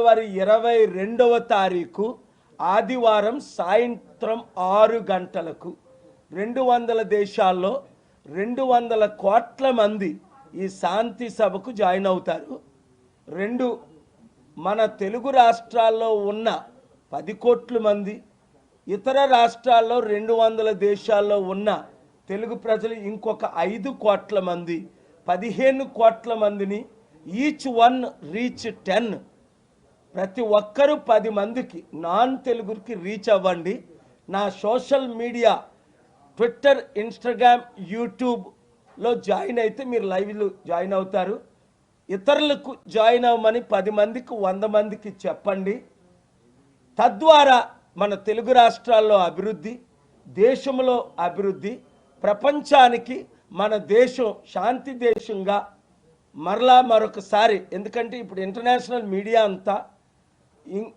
ఫిబ్రవరి 22వ తారీఖు ఆదివారం సాయంత్రం 6 గంటలకు 200 దేశాల్లో 200 కోట్ల మంది ఈ శాంతి సభకు జాయిన్ అవుతారు. మన తెలుగు రాష్ట్రాల్లో ఉన్న 10 కోట్ల మంది, ఇతర రాష్ట్రాల్లో 200 దేశాల్లో ఉన్న తెలుగు ప్రజలు ఇంకొక 5 కోట్ల మంది, 15 కోట్ల మందిని ఈచ్ వన్ రీచ్ 10, ప్రతి ఒక్కరూ 10 మందికి నాన్ తెలుగుకి రీచ్ అవ్వండి. నా సోషల్ మీడియా ట్విట్టర్, ఇన్స్టాగ్రామ్, యూట్యూబ్లో జాయిన్ అయితే మీరు లైవ్లో జాయిన్ అవుతారు. ఇతరులకు జాయిన్ అవ్వమని 10 మందికి 100 మందికి చెప్పండి. తద్వారా మన తెలుగు రాష్ట్రాల్లో అభివృద్ధి, దేశంలో అభివృద్ధి, ప్రపంచానికి మన దేశం శాంతి దేశంగా మరలా మరొకసారి, ఎందుకంటే ఇప్పుడు ఇంటర్నేషనల్ మీడియా అంతా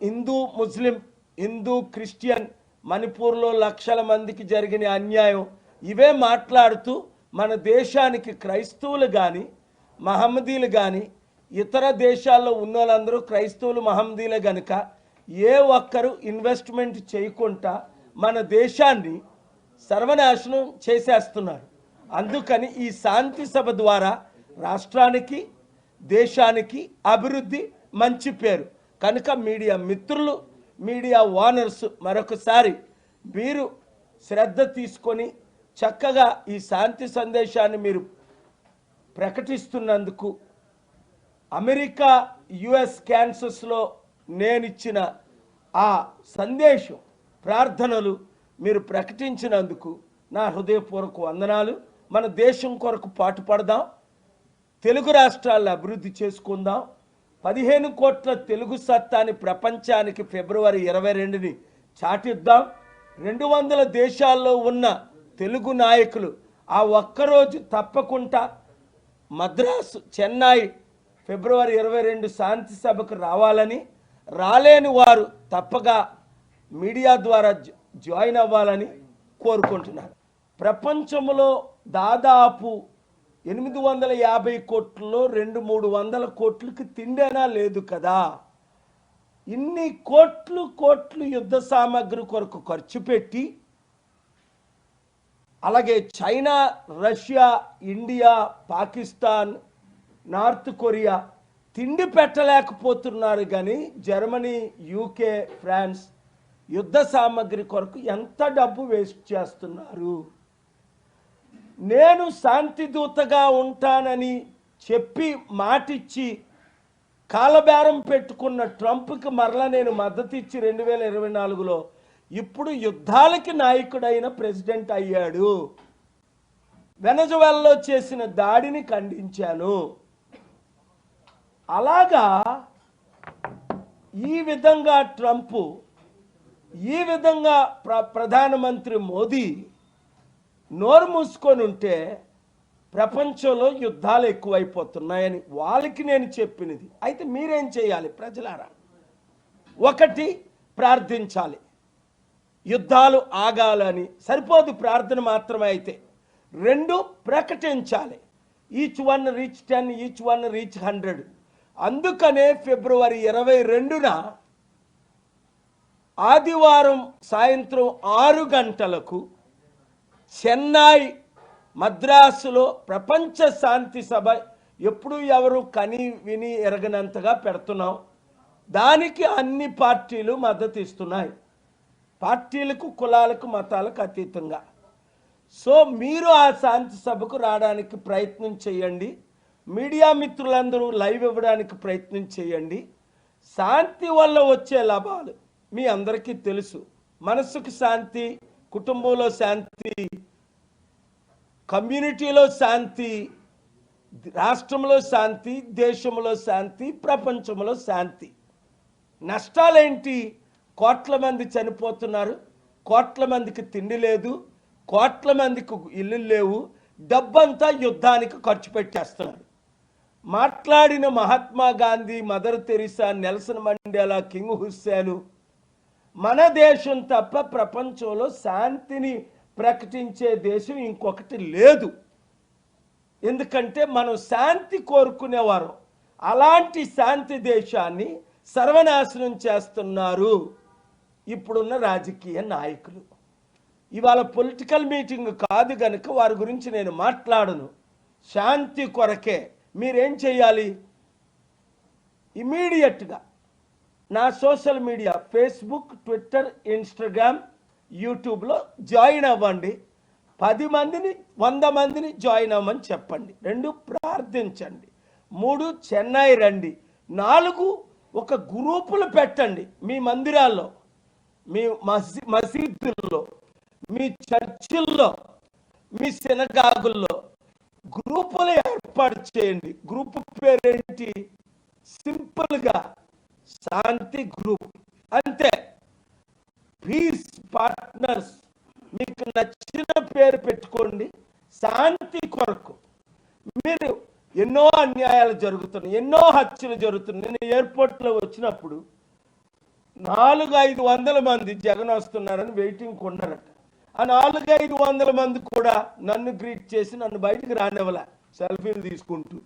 హిందూ ముస్లిం, హిందూ క్రిస్టియన్, మణిపూర్లో లక్షల మందికి జరిగిన అన్యాయం ఇవే మాట్లాడుతూ మన దేశానికి క్రైస్తవులు కానీ మహమ్మదీలు కానీ ఇతర దేశాల్లో ఉన్న వాళ్ళందరూ క్రైస్తవులు మహమ్మదీలే కనుక ఏ ఒక్కరు ఇన్వెస్ట్మెంట్ చేయకుండా మన దేశాన్ని సర్వనాశనం చేసేస్తున్నారు. అందుకని ఈ శాంతి సభ ద్వారా రాష్ట్రానికి, దేశానికి అభివృద్ధి, మంచి పేరు. కనుక మీడియా మిత్రులు, మీడియా ఓనర్స్ మరొకసారి మీరు శ్రద్ధ తీసుకొని చక్కగా ఈ శాంతి సందేశాన్ని మీరు ప్రకటిస్తున్నందుకు, అమెరికా యుఎస్ క్యాన్సస్లో నేను ఇచ్చిన ఆ సందేశం, ప్రార్థనలు మీరు ప్రకటించినందుకు నా హృదయపూర్వక వందనాలు. మన దేశం కొరకు పాటుపడదాం, తెలుగు రాష్ట్రాలను అభివృద్ధి చేసుకుందాం. 15 కోట్ల తెలుగు సత్తాని ప్రపంచానికి ఫిబ్రవరి 22ని చాటిద్దాం. 200 దేశాల్లో ఉన్న తెలుగు నాయకులు ఆ ఒక్కరోజు తప్పకుండా మద్రాసు, చెన్నై ఫిబ్రవరి 22 శాంతి సభకు రావాలని, రాలేని వారు తప్పగా మీడియా ద్వారా జాయిన్ అవ్వాలని కోరుకుంటున్నారు. ప్రపంచంలో దాదాపు 850 కోట్లలో 200-300 కోట్లకి తిండేనా లేదు కదా. ఇన్ని కోట్లు యుద్ధ సామాగ్రి కొరకు ఖర్చు పెట్టి, అలాగే China, Russia, India, Pakistan, north Korea తిండి పెట్టలేకపోతున్నారు. కానీ జర్మనీ, యూకే, ఫ్రాన్స్ యుద్ధ సామాగ్రి కొరకు ఎంత డబ్బు వేస్ట్ చేస్తున్నారు. నేను శాంతి దూతగా ఉంటానని చెప్పి మాటిచ్చి కాలబేరం పెట్టుకున్న ట్రంప్కి మరలా నేను మద్దతు ఇచ్చి 2024లో ఇప్పుడు యుద్ధాలకి నాయకుడైన ప్రెసిడెంట్ అయ్యాడు. వెనజువెలాలో చేసిన దాడిని ఖండించాను. అలాగా ఈ విధంగా ట్రంప్, ఈ విధంగా ప్రధానమంత్రి మోదీ నోరు మూసుకొని ఉంటే ప్రపంచంలో యుద్ధాలు ఎక్కువైపోతున్నాయని వాళ్ళకి నేను చెప్పినది. అయితే మీరేం చేయాలి ప్రజలారా? 1, ప్రార్థించాలి. యుద్ధాలు ఆగాలని సరిపోదు ప్రార్థన మాత్రమే. అయితే 2, ప్రకటించాలి. Each one reach 10, each one reach 100. అందుకనే ఫిబ్రవరి 22న ఆదివారం సాయంత్రం 6 గంటలకు చెన్నై, మద్రాసులో ప్రపంచ శాంతి సభ ఎప్పుడు ఎవరు కని విని ఎరగనంతగా పెడుతున్నాం. దానికి అన్ని పార్టీలు మద్దతు ఇస్తున్నాయి, పార్టీలకు, కులాలకు, మతాలకు అతీతంగా. సో మీరు ఆ శాంతి సభకు రావడానికి ప్రయత్నం చేయండి. మీడియా మిత్రులందరూ లైవ్ ఇవ్వడానికి ప్రయత్నం చేయండి. శాంతి వల్ల వచ్చే లాభాలు మీ అందరికీ తెలుసు. మనసుకు శాంతి, కుటుంబంలో శాంతి, కమ్యూనిటీలో శాంతి, రాష్ట్రంలో శాంతి, దేశంలో శాంతి, ప్రపంచంలో శాంతి. నష్టాలేంటి? కోట్ల మంది చనిపోతున్నారు, కోట్ల మందికి తిండి లేదు, కోట్ల మందికి ఇల్లు లేవు, డబ్బంతా యుద్ధానికి ఖర్చు పెట్టేస్తున్నారు. మాట్లాడిన Mahatma Gandhi, mother Teresa, Nelson Mandela, king Hussein, మన దేశం తప్ప ప్రపంచంలో శాంతిని ప్రకటించే దేశం ఇంకొకటి లేదు. ఎందుకంటే మనం శాంతి కోరుకునేవారు. అలాంటి శాంతి దేశాన్ని సర్వనాశనం చేస్తున్నారు ఇప్పుడున్న రాజకీయ నాయకులు. ఇవాళ పొలిటికల్ మీటింగ్ కాదు కనుక వారి గురించి నేను మాట్లాడను. శాంతి కొరకే మీరేం చేయాలి? ఇమీడియట్గా నా social media Facebook, Twitter, Instagram, యూట్యూబ్లో జాయిన్ అవ్వండి. 10 మందిని 100 మందిని జాయిన్ అవ్వమని చెప్పండి. 2 ప్రార్థించండి. 3 చెన్నై రండి. 4 ఒక గ్రూపులు పెట్టండి. మీ మందిరాల్లో, మీ మసీదుల్లో, మీ చర్చిల్లో, మీ సినగాగుల్లో గ్రూపులు ఏర్పాటు చేయండి. గ్రూప్ పేరేంటి? సింపుల్గా శాంతి గ్రూప్, అంతే. పీస్ పార్ట్నర్స్, మీకు నచ్చిన పేరు పెట్టుకోండి. శాంతి కొరకు మీరు ఎన్నో అన్యాయాలు జరుగుతున్నాయి, ఎన్నో హత్యలు జరుగుతున్నాయి. నేను ఎయిర్పోర్ట్లో వచ్చినప్పుడు 400-500 మంది జగన్ వస్తున్నారని వెయిటింగ్ ఉన్నారట. ఆ 400-500 మంది కూడా నన్ను గ్రీట్ చేసి నన్ను బయటికి రానివ్వలే, సెల్ఫీలు తీసుకుంటూ.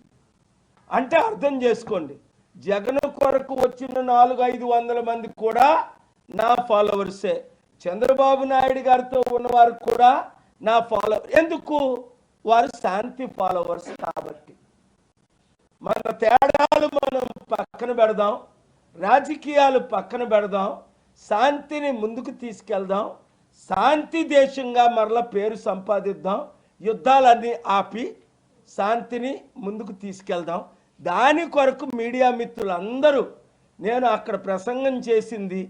అంటే అర్థం చేసుకోండి, జగన్ కొరకు వచ్చిన 400-500 మంది కూడా నా ఫాలోవర్సే. చంద్రబాబు నాయుడు గారితో ఉన్నవారు కూడా నా ఫాలోవర్. ఎందుకు? వారు శాంతి ఫాలోవర్స్ కాబట్టి. మన తేడాలు మనం పక్కన పెడదాం, రాజకీయాలు పక్కన పెడదాం, శాంతిని ముందుకు తీసుకెళ్దాం, శాంతి దేశంగా మరలా పేరు సంపాదిద్దాం, యుద్ధాలన్నీ ఆపి శాంతిని ముందుకు తీసుకెళ్దాం. దాని కొరకు మీడియా మిత్రులందరూ, నేను అక్కడ ప్రసంగం చేసింది,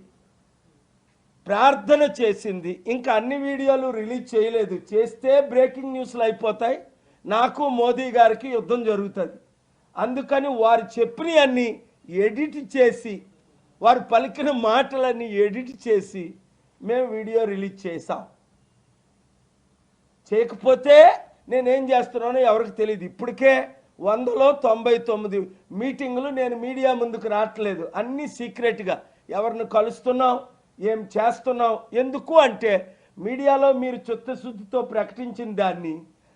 ప్రార్థన చేసింది, ఇంకా అన్ని వీడియోలు రిలీజ్ చేయలేదు. చేస్తే బ్రేకింగ్ న్యూస్లు అయిపోతాయి, నాకు మోదీ గారికి యుద్ధం జరుగుతుంది. అందుకని వారు చెప్పినవన్నీ ఎడిట్ చేసి, వారు పలికిన మాటలన్నీ ఎడిట్ చేసి మేము వీడియో రిలీజ్ చేసాం. చేయకపోతే నేనేం చేస్తున్నానో ఎవరికి తెలియదు. ఇప్పటికే 100లో 99 మీటింగులు నేను మీడియా ముందుకు రావట్లేదు. అన్నీ సీక్రెట్గా ఎవరిని కలుస్తున్నాం, ఏం చేస్తున్నాం. ఎందుకు అంటే మీడియాలో మీరు చిత్తశుద్ధితో ప్రకటించిన దాన్ని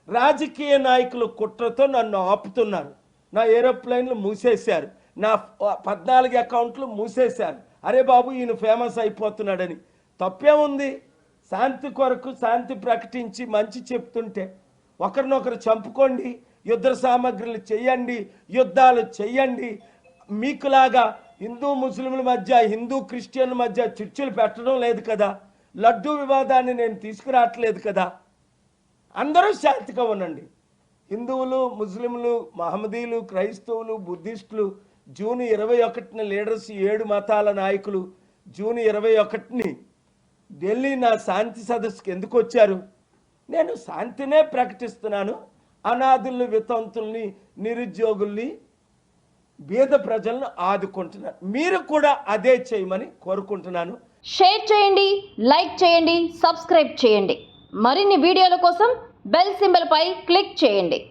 రాజకీయ నాయకులు కుట్రతో నన్ను ఆపుతున్నారు. నా ఏరోప్లేన్లు మూసేశారు, నా 14 అకౌంట్లు మూసేశారు. అరే బాబు, ఈయన ఫేమస్ అయిపోతున్నాడని. తప్పేముంది? శాంతి కొరకు శాంతి ప్రకటించి మంచి చెప్తుంటే ఒకరినొకరు చంపుకోండి, యుద్ధ సామగ్రులు చెయ్యండి, యుద్ధాలు చెయ్యండి. మీకులాగా హిందూ ముస్లింల మధ్య, హిందూ క్రిస్టియన్ల మధ్య చిచ్చులు పెట్టడం లేదు కదా. లడ్డూ వివాదాన్ని నేను తీసుకురావట్లేదు కదా. అందరూ శాంతిగా ఉండండి. హిందువులు, ముస్లింలు, మహమ్మదీలు, క్రైస్తవులు, బుద్ధిస్టులు జూన్ 21న లీడర్స్ 7 మతాల నాయకులు జూన్ 21ని ఢిల్లీ నా శాంతి సదస్సుకి ఎందుకు వచ్చారు? నేను శాంతినే ప్రకటిస్తున్నాను. అనాథుల్ని, వితంతుల్ని, నిరుద్యోగుల్ని, బీద ప్రజలను ఆదుకుంటున్నాను. మీరు కూడా అదే చేయమని కోరుకుంటున్నాను. షేర్ చేయండి, లైక్ చేయండి, సబ్స్క్రైబ్ చేయండి. మరిన్ని వీడియోల కోసం బెల్ సింబల్ పై క్లిక్ చేయండి.